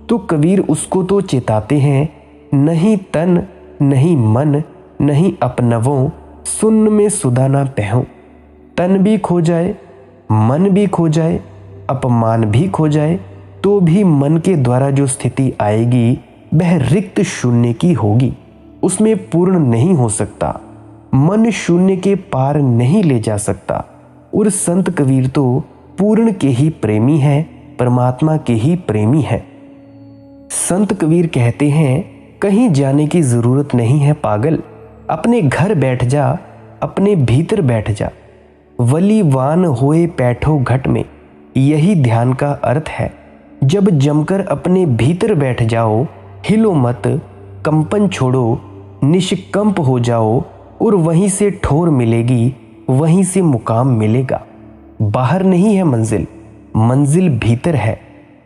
तो कबीर उसको तो चेताते हैं, नहीं तन नहीं मन नहीं अपनवों, सुन्न में सुधा ना पहो। तन भी खो जाए, मन भी खो जाए, अपमान भी खो जाए, तो भी मन के द्वारा जो स्थिति आएगी वह रिक्त शून्य की होगी। उसमें पूर्ण नहीं हो सकता। मन शून्य के पार नहीं ले जा सकता। और संत कबीर तो पूर्ण के ही प्रेमी हैं, परमात्मा के ही प्रेमी हैं। संत कबीर कहते हैं, कहीं जाने की जरूरत नहीं है पागल, अपने घर बैठ जा, अपने भीतर बैठ जा। वलीवान होए बैठो घट में, यही ध्यान का अर्थ है। जब जमकर अपने भीतर बैठ जाओ, हिलो मत, कंपन छोड़ो, निष्कंप हो जाओ, और वहीं से ठोर मिलेगी, वहीं से मुकाम मिलेगा। बाहर नहीं है मंजिल, मंजिल भीतर है।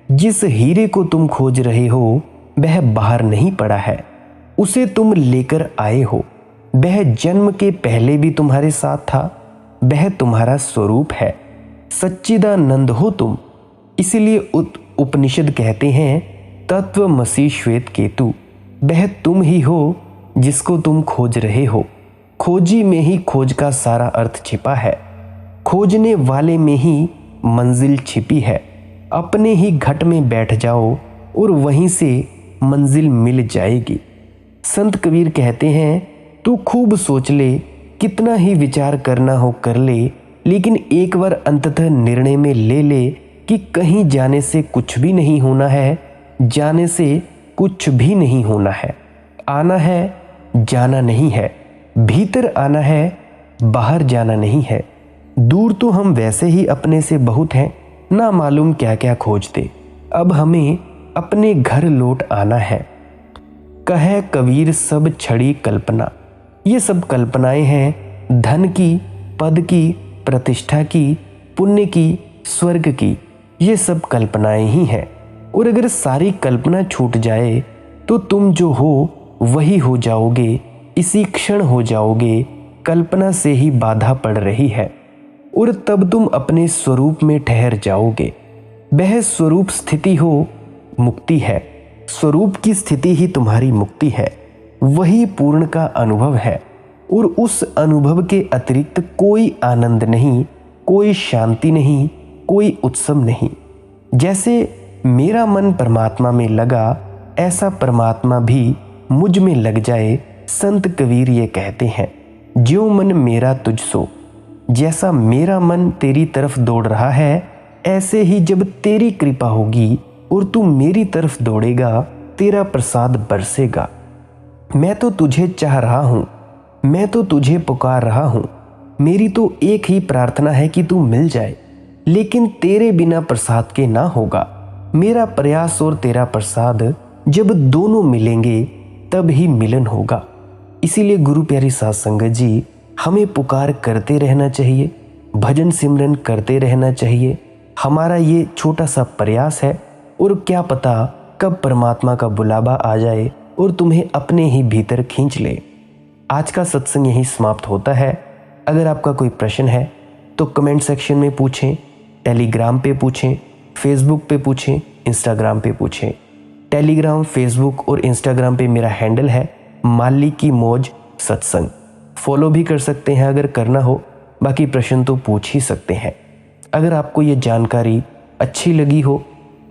जिस हीरे को तुम खोज रहे हो वह बाहर नहीं पड़ा है, उसे तुम लेकर आए हो। वह जन्म के पहले भी तुम्हारे साथ था, वह तुम्हारा स्वरूप है। सच्चिदानंद हो तुम। इसीलिए उपनिषद कहते हैं, तत्वमसि श्वेत केतु, वह तुम ही हो जिसको तुम खोज रहे हो। खोजी में ही खोज का सारा अर्थ छिपा है। खोजने वाले में ही मंजिल छिपी है। अपने ही घट में बैठ जाओ और वहीं से मंजिल मिल जाएगी। संत कबीर कहते हैं, तू खूब सोच ले, कितना ही विचार करना हो कर ले, लेकिन एक बार अंततः निर्णय में ले ले कि कहीं जाने से कुछ भी नहीं होना है, जाने से कुछ भी नहीं होना है। आना है, जाना नहीं है। भीतर आना है, बाहर जाना नहीं है। दूर तो हम वैसे ही अपने से बहुत हैं, ना मालूम क्या क्या खोजते। अब हमें अपने घर लौट आना है। कहे कबीर सब छड़ी कल्पना, ये सब कल्पनाएं हैं धन की, पद की, प्रतिष्ठा की, पुण्य की, स्वर्ग की। ये सब कल्पनाएं ही हैं। और अगर सारी कल्पना छूट जाए तो तुम जो हो वही हो जाओगे, इसी क्षण हो जाओगे। कल्पना से ही बाधा पड़ रही है और तब तुम अपने स्वरूप में ठहर जाओगे। वह स्वरूप स्थिति हो मुक्ति है। स्वरूप की स्थिति ही तुम्हारी मुक्ति है। वही पूर्ण का अनुभव है और उस अनुभव के अतिरिक्त कोई आनंद नहीं, कोई शांति नहीं, कोई उत्सव नहीं। जैसे मेरा मन परमात्मा में लगा, ऐसा परमात्मा भी मुझ में लग जाए। संत कबीर ये कहते हैं, ज्यों मन मेरा तुझ सो। जैसा मेरा मन तेरी तरफ दौड़ रहा है, ऐसे ही जब तेरी कृपा होगी और तू मेरी तरफ दौड़ेगा, तेरा प्रसाद बरसेगा। मैं तो तुझे चाह रहा हूँ, मैं तो तुझे पुकार रहा हूँ। मेरी तो एक ही प्रार्थना है कि तू मिल जाए, लेकिन तेरे बिना प्रसाद के ना होगा। मेरा प्रयास और तेरा प्रसाद जब दोनों मिलेंगे तब ही मिलन होगा। इसीलिए गुरु प्यारी साध संगत जी, हमें पुकार करते रहना चाहिए, भजन सिमरन करते रहना चाहिए। हमारा ये छोटा सा प्रयास है और क्या पता कब परमात्मा का बुलावा आ जाए और तुम्हें अपने ही भीतर खींच ले। आज का सत्संग यहीं समाप्त होता है। अगर आपका कोई प्रश्न है तो कमेंट सेक्शन में पूछें, टेलीग्राम पे पूछें, फेसबुक पे पूछें, इंस्टाग्राम पे पूछें। टेलीग्राम, फेसबुक और इंस्टाग्राम पे मेरा हैंडल है माली की मौज सत्संग। फॉलो भी कर सकते हैं अगर करना हो, बाकी प्रश्न तो पूछ ही सकते हैं। अगर आपको ये जानकारी अच्छी लगी हो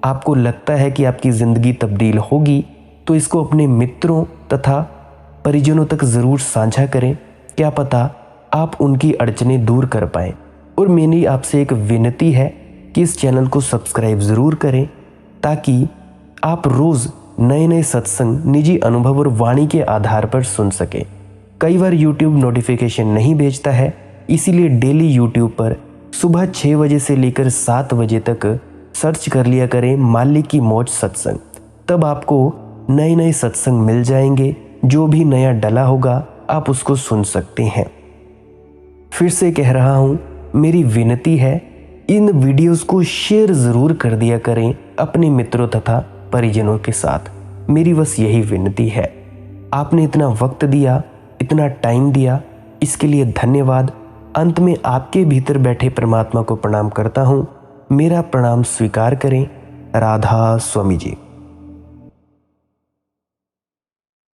आपको लगता है कि आपकी ज़िंदगी तब्दील होगी तो इसको अपने मित्रों तथा परिजनों तक ज़रूर साझा करें। क्या पता आप उनकी अड़चनें दूर कर पाएँ। और मेरी आपसे एक विनती है कि इस चैनल को सब्सक्राइब ज़रूर करें ताकि आप रोज़ नए नए सत्संग, निजी अनुभव और वाणी के आधार पर सुन सकें। कई बार YouTube नोटिफिकेशन नहीं भेजता है, इसीलिए डेली YouTube पर सुबह 6 बजे से लेकर 7 बजे तक सर्च कर लिया करें माली की मौज सत्संग। तब आपको नए नए सत्संग मिल जाएंगे, जो भी नया डला होगा आप उसको सुन सकते हैं। फिर से कह रहा हूँ, मेरी विनती है इन वीडियोस को शेयर ज़रूर कर दिया करें अपने मित्रों तथा परिजनों के साथ। मेरी बस यही विनती है। आपने इतना वक्त दिया, इतना टाइम दिया, इसके लिए धन्यवाद। अंत में आपके भीतर बैठे परमात्मा को प्रणाम करता हूँ। मेरा प्रणाम स्वीकार करें। राधा स्वामी जी।